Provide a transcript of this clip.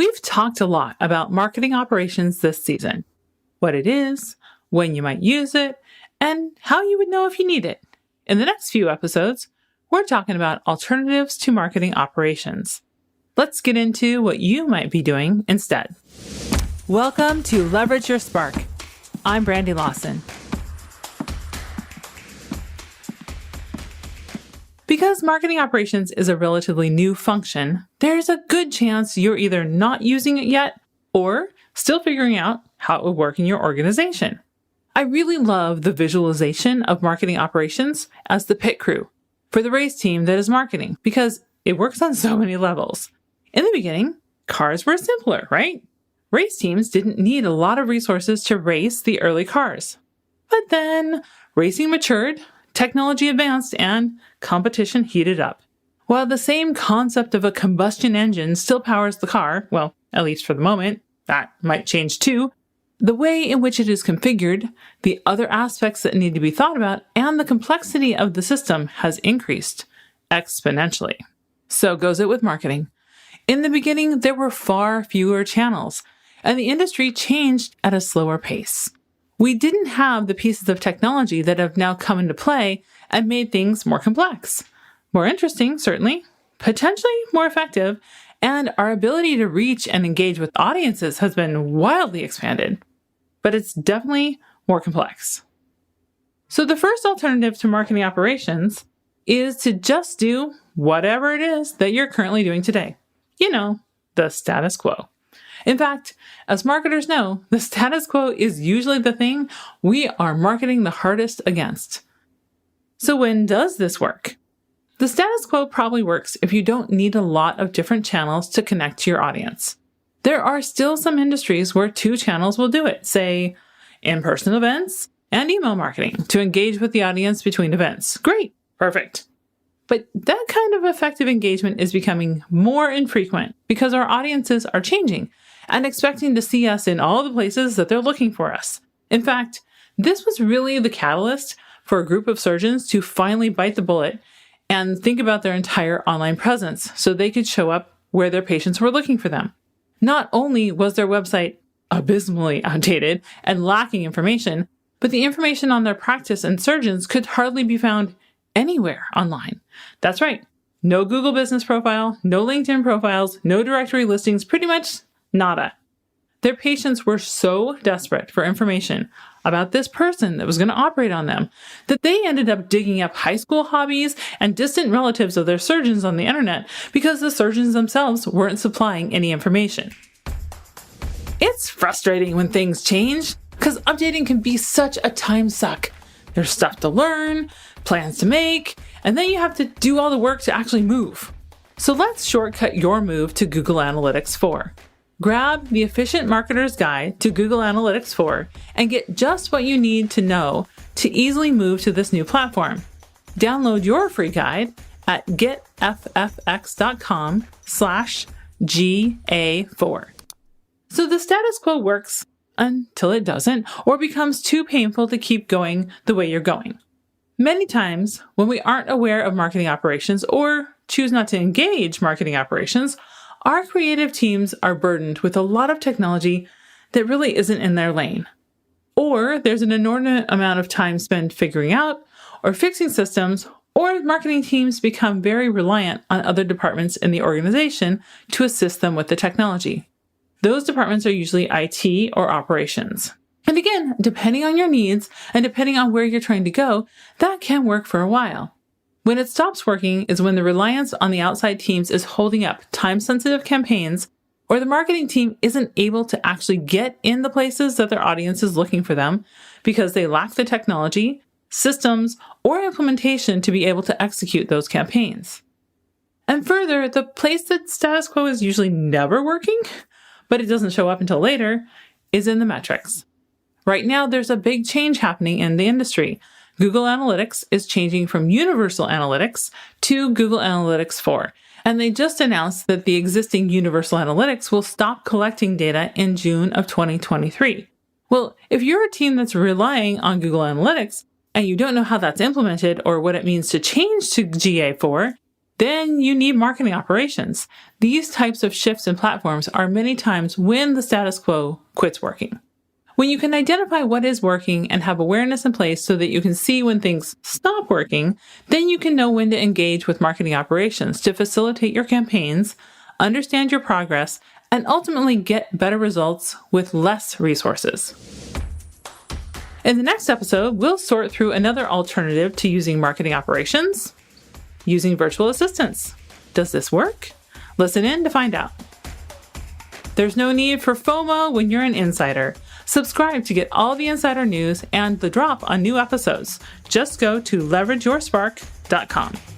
We've talked a lot about marketing operations this season, what it is, when you might use it, and how you would know if you need it. In the next few episodes, we're talking about alternatives to marketing operations. Let's get into what you might be doing instead. Welcome to Leverage Your Spark. I'm Brandy Lawson. Because marketing operations is a relatively new function, there's a good chance you're either not using it yet or still figuring out how it would work in your organization. I really love the visualization of marketing operations as the pit crew for the race team that is marketing because it works on so many levels. In the beginning, cars were simpler, right? Race teams didn't need a lot of resources to race the early cars. But then racing matured, technology advanced, and competition heated up. While the same concept of a combustion engine still powers the car, well, at least for the moment, that might change too, the way in which it is configured, the other aspects that need to be thought about, and the complexity of the system has increased exponentially. So goes it with marketing. In the beginning, there were far fewer channels, and the industry changed at a slower pace. We didn't have the pieces of technology that have now come into play and made things more complex. More interesting, certainly, potentially more effective, and our ability to reach and engage with audiences has been wildly expanded. But it's definitely more complex. So the first alternative to marketing operations is to just do whatever it is that you're currently doing today. You know, the status quo. In fact, as marketers know, the status quo is usually the thing we are marketing the hardest against. So when does this work? The status quo probably works if you don't need a lot of different channels to connect to your audience. There are still some industries where 2 channels will do it, say in-person events and email marketing to engage with the audience between events. Great, perfect. But that kind of effective engagement is becoming more infrequent because our audiences are changing and expecting to see us in all the places that they're looking for us. In fact, this was really the catalyst for a group of surgeons to finally bite the bullet and think about their entire online presence so they could show up where their patients were looking for them. Not only was their website abysmally outdated and lacking information, but the information on their practice and surgeons could hardly be found anywhere online. That's right. No Google business profile, no LinkedIn profiles, no directory listings, pretty much nada. Their patients were so desperate for information about this person that was going to operate on them that they ended up digging up high school hobbies and distant relatives of their surgeons on the internet because the surgeons themselves weren't supplying any information. It's frustrating when things change because updating can be such a time suck. There's stuff to learn, plans to make, and then you have to do all the work to actually move. So let's shortcut your move to Google Analytics 4. Grab the Efficient Marketer's Guide to Google Analytics 4 and get just what you need to know to easily move to this new platform. Download your free guide at getffx.com/GA4. So the status quo works until it doesn't or becomes too painful to keep going the way you're going. Many times, when we aren't aware of marketing operations or choose not to engage marketing operations, our creative teams are burdened with a lot of technology that really isn't in their lane. Or there's an inordinate amount of time spent figuring out or fixing systems, or marketing teams become very reliant on other departments in the organization to assist them with the technology. Those departments are usually IT or operations. And again, depending on your needs and depending on where you're trying to go, that can work for a while. When it stops working is when the reliance on the outside teams is holding up time-sensitive campaigns, or the marketing team isn't able to actually get in the places that their audience is looking for them because they lack the technology, systems, or implementation to be able to execute those campaigns. And further, the place that status quo is usually never working, but it doesn't show up until later, is in the metrics. Right now, there's a big change happening in the industry. Google Analytics is changing from Universal Analytics to Google Analytics 4, and they just announced that the existing Universal Analytics will stop collecting data in June of 2023. Well, if you're a team that's relying on Google Analytics and you don't know how that's implemented or what it means to change to GA4, then you need marketing operations. These types of shifts in platforms are many times when the status quo quits working. When you can identify what is working and have awareness in place so that you can see when things stop working, then you can know when to engage with marketing operations to facilitate your campaigns, understand your progress, and ultimately get better results with less resources. In the next episode, we'll sort through another alternative to using marketing operations: using virtual assistants. Does this work? Listen in to find out. There's no need for FOMO when you're an insider. Subscribe to get all the insider news and the drop on new episodes. Just go to leverageyourspark.com.